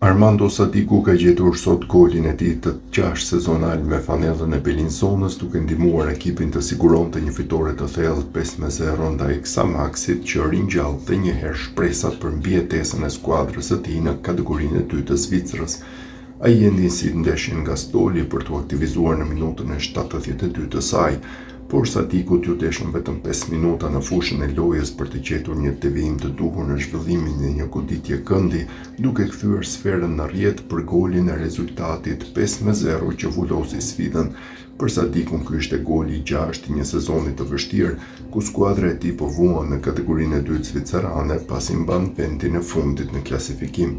Armando Sadiku ka gjetur sot golin e tij të 6 sezonal me fanellën e Belinsonës, duke ndihmuar ekipin të siguronte një fitore të thellë 5-0 ndaj Xamaxit, që ringjallte njëherë shpresat për mbijetesën e skuadrës së tij në kategorinë e dytë të Zvicrës. Ai e nisi ndeshjen nga stoli për t'u aktivizuar në minutën e 72 të saj, por Sadiku t'u deshën vetëm 5 minuta në fushën e lojës për të gjetur një devijim të duhur në zhvillimin e një goditje këndi, duke kthyer sferën në rrjet për golin e rezultatit 5-0 që vullosi sfidën. Për Sadikun ky ishte goli i 6 i një sezoni të vështirë, ku skuadra e tij po vuan në kategorinë e dytë zvicerane pasi mban vendin e fundit në klasifikim.